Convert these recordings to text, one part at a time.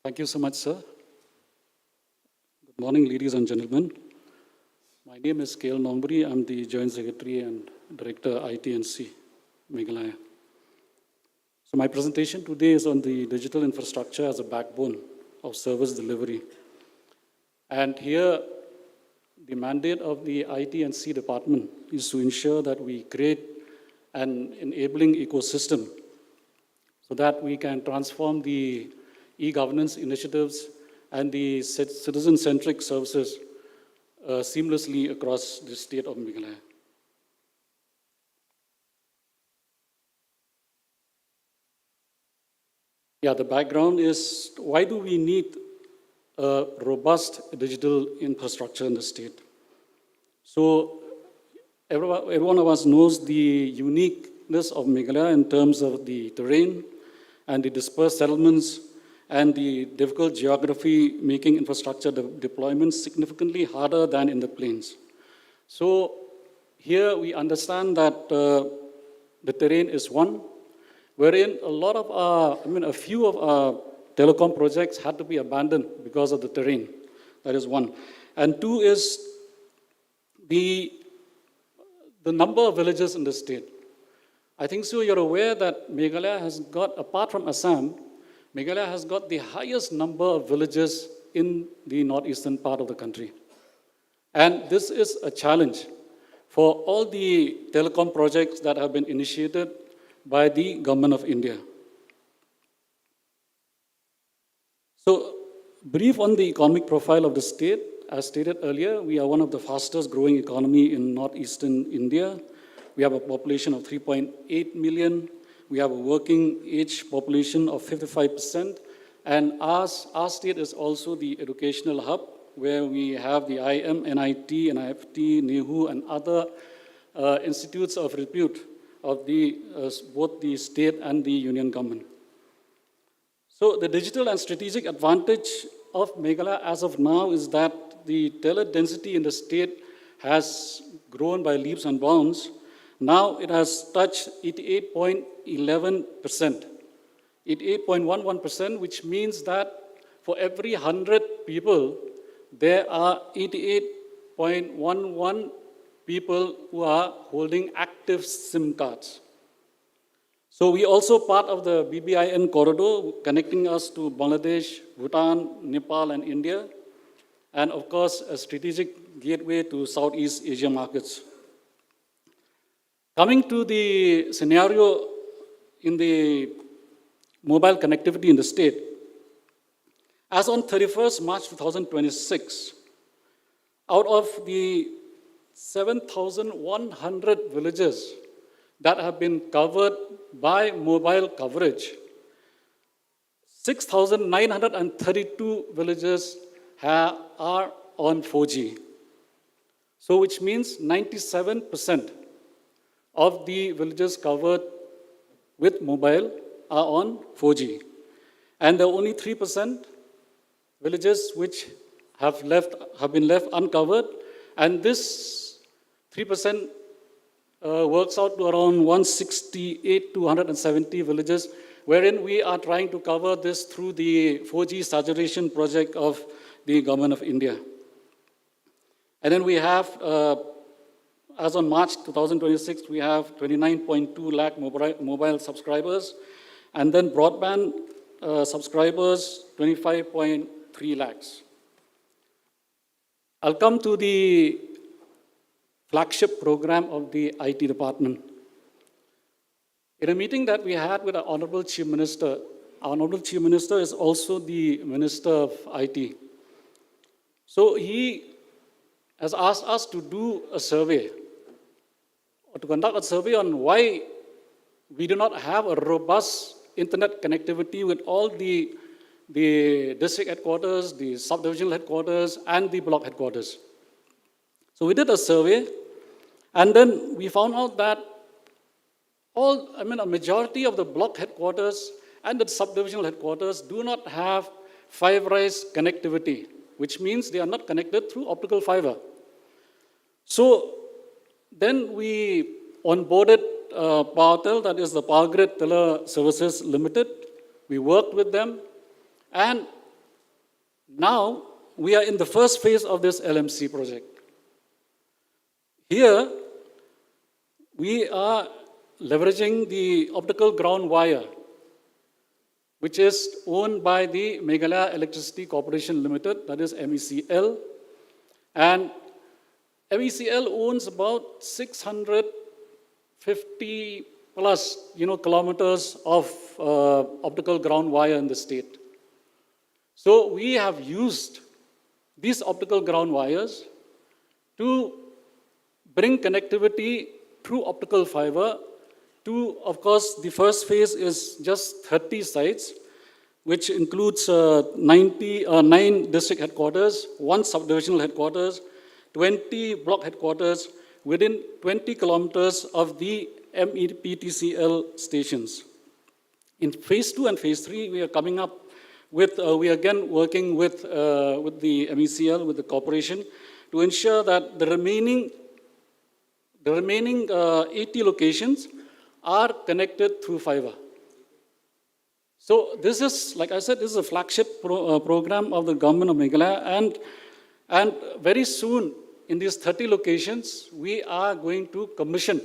Thank you so much, sir. Good morning, ladies and gentlemen. My name is Nongbri. I'm the Joint Secretary and Director, IT&C, Meghalaya. So my presentation today is on the digital infrastructure as a backbone of service delivery. And here, the mandate of the IT&C department is to ensure that we create an enabling ecosystem so that we can transform the e-governance initiatives and the citizen-centric services seamlessly across the state of Meghalaya. Yeah, the background is, why do we need a robust digital infrastructure in the state? So every one of us knows the uniqueness of Meghalaya in terms of the terrain and the dispersed settlements and the difficult geography making infrastructure deployment significantly harder than in the plains. So here we understand that the terrain is one, wherein a lot of a few of our telecom projects had to be abandoned because of the terrain. That is one. And two is the number of villages in the state. I think so you're aware that Meghalaya has got, apart from Assam, Meghalaya has got the highest number of villages in the northeastern part of the country. And this is a challenge for all the telecom projects that have been initiated by the Government of India. So, brief on the economic profile of the state. As stated earlier, we are one of the fastest growing economy in northeastern India. We have a population of 3.8 million. We have a working age population of 55%. And our state is also the educational hub, where we have the IM, NIT, NIFT, NEHU, and other institutes of repute of both the state and the union government. So the digital and strategic advantage of Meghalaya as of now is that the tele density in the state has grown by leaps and bounds. Now it has touched 88.11%, 88.11%, which means that for every 100 people, there are 88.11 people who are holding active SIM cards. So we also part of the BBIN corridor connecting us to Bangladesh, Bhutan, Nepal, and India, and of course a strategic gateway to Southeast Asia markets. Coming to the scenario in the mobile connectivity in the state, as on 31st March 2026, out of the 7,100 villages that have been covered by mobile coverage, 6,932 villages are on 4G. So which means 97% of the villages covered with mobile are on 4G. And there are only 3% villages which have been left uncovered, and this 3% works out to around 168 to 170 villages, wherein we are trying to cover this through the 4G saturation project of the Government of India. And then we have, as on March 2026, we have 29.2 lakh mobile subscribers, and then broadband subscribers, 25.3 lakhs. I'll come to the flagship program of the IT department. In a meeting that we had with our Honorable Chief Minister is also the Minister of IT. So he has asked us to do a survey, or to conduct a survey on why we do not have a robust internet connectivity with all the district headquarters, the subdivisional headquarters, and the block headquarters. So we did a survey, and then we found out that a majority of the block headquarters and the subdivisional headquarters do not have fiberized connectivity, which means they are not connected through optical fiber. So then we onboarded PowerTel, that is the Power Grid Tele Services Limited. We worked with them, and Now, we are in the first phase of this LMC project. Here, we are leveraging the optical ground wire, which is owned by the Meghalaya Electricity Corporation Limited, that is MECL. And MECL owns about 650 plus kilometers of optical ground wire in the state. So we have used these optical ground wires to bring connectivity through optical fiber to, of course, the first phase is just 30 sites, which includes 9 district headquarters, 1 subdivisional headquarters, 20 block headquarters within 20 kilometers of the MEPTCL stations. In phase 2 and phase 3, we are coming up with, we are again working with the MECL, with the corporation, to ensure that the remaining 80 locations are connected through fiber. So this is, like I said, this is a flagship program of the government of Meghalaya, and very soon in these 30 locations, we are going to commission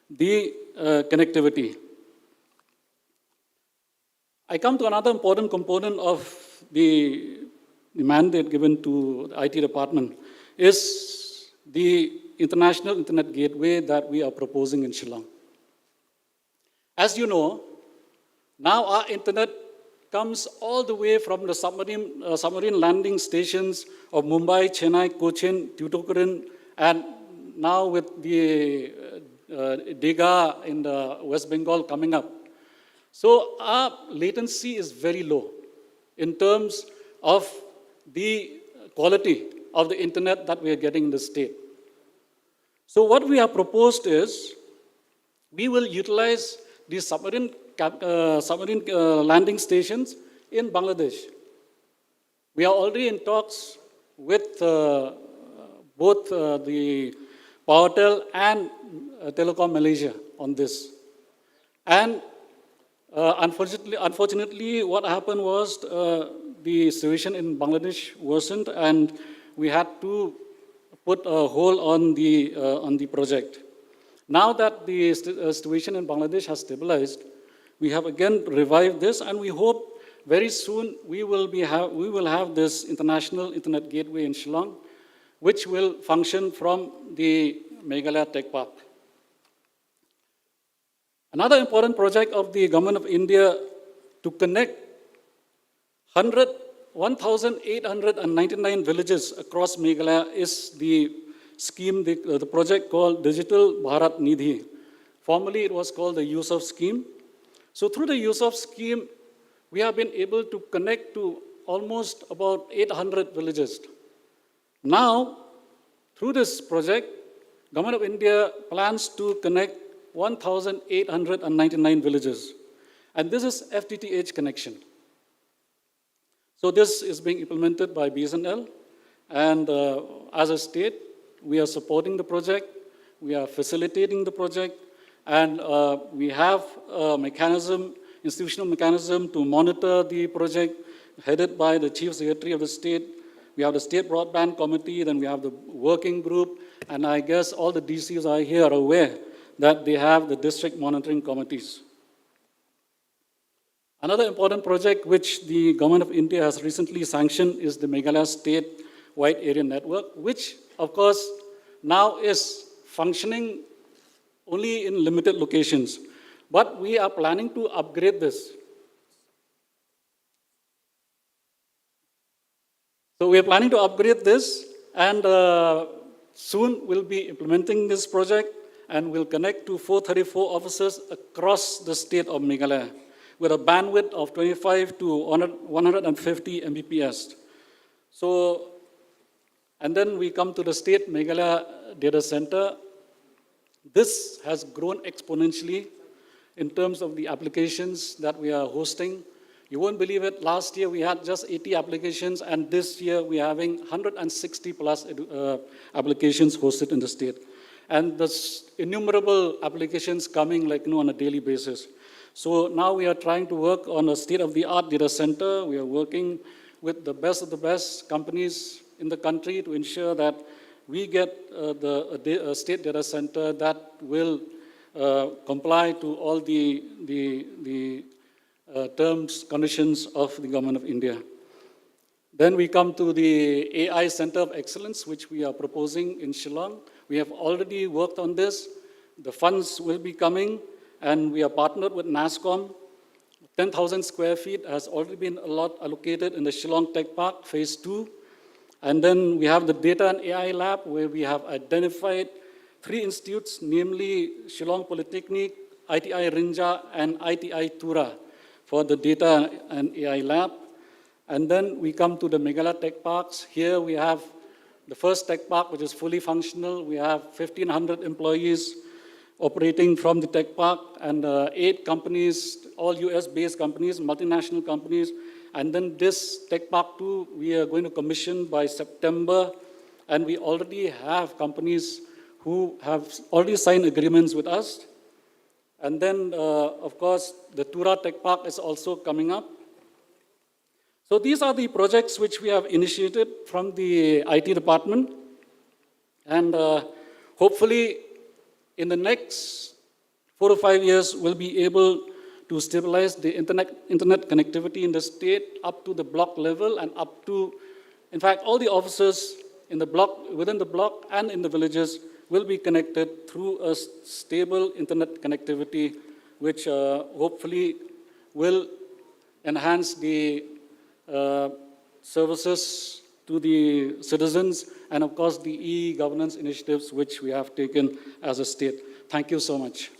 the connectivity. I come to another important component of the mandate given to the IT department is the international internet gateway that we are proposing in Shillong. As you know, now our internet comes all the way from the submarine landing stations of Mumbai, Chennai, Cochin, Tuticorin, and now with the Diga in the West Bengal coming up. So our latency is very low in terms of the quality of the internet that we are getting in the state. So what we have proposed is we will utilize the submarine landing stations in Bangladesh. We are already in talks with both the Powertel and Telecom Malaysia on this. And unfortunately, what happened was the situation in Bangladesh worsened, and we had to put a hold on the project. Now that the situation in Bangladesh has stabilized, we have again revived this, and we hope very soon we will have this international internet gateway in Shillong, which will function from the Meghalaya Tech Park. Another important project of the Government of India to connect 1,899 villages across Meghalaya is the scheme, the project called Digital Bharat Nidhi. Formerly, it was called the USOF scheme. So through the USOF scheme, we have been able to connect to almost about 800 villages. Now, through this project, Government of India plans to connect 1,899 villages. And this is FTTH connection. So this is being implemented by BSNL. And as a state, we are supporting the project. We are facilitating the project. And we have a mechanism, institutional mechanism to monitor the project headed by the Chief Secretary of the state. We have the State Broadband Committee, then we have the working group, and I guess all the DCs are here are aware that they have the district monitoring committees. Another important project which the Government of India has recently sanctioned is the Meghalaya State Wide Area Network, which of course now is functioning only in limited locations. But we are planning to upgrade this. So we are planning to upgrade this, and soon we'll be implementing this project, and we'll connect to 434 offices across the state of Meghalaya with a bandwidth of 25 to 150 Mbps. So, and then we come to the state Meghalaya data center. This has grown exponentially in terms of the applications that we are hosting. You won't believe it, last year we had just 80 applications, and this year we are having 160 plus applications hosted in the state. And there's innumerable applications coming on a daily basis. So now we are trying to work on a state-of-the-art data center. We are working with the best of the best companies in the country to ensure that we get a state data center that will comply to all the terms, conditions of the Government of India. Then we come to the AI Center of Excellence, which we are proposing in Shillong. We have already worked on this. The funds will be coming, and we are partnered with NASSCOM. 10,000 square feet has already been allocated in the Shillong Tech Park, Phase 2. And then we have the Data and AI Lab, where we have identified 3 institutes, namely Shillong Polytechnic, ITI Rinja, and ITI Tura for the Data and AI Lab. And then we come to the Meghalaya Tech Parks. Here we have the first tech park, which is fully functional. We have 1,500 employees operating from the tech park, and 8 companies, all US-based companies, multinational companies. And then this tech park too, we are going to commission by September, and we already have companies who have already signed agreements with us. And then, of course, the Tura Tech Park is also coming up. So these are the projects which we have initiated from the IT department. And hopefully, in the next 4 to 5 years, we'll be able to stabilize the internet connectivity in the state up to the block level and up to, in fact, all the offices in the block, within the block and in the villages will be connected through a stable internet connectivity, which hopefully will enhance the services to the citizens, and of course the e-governance initiatives which we have taken as a state. Thank you so much.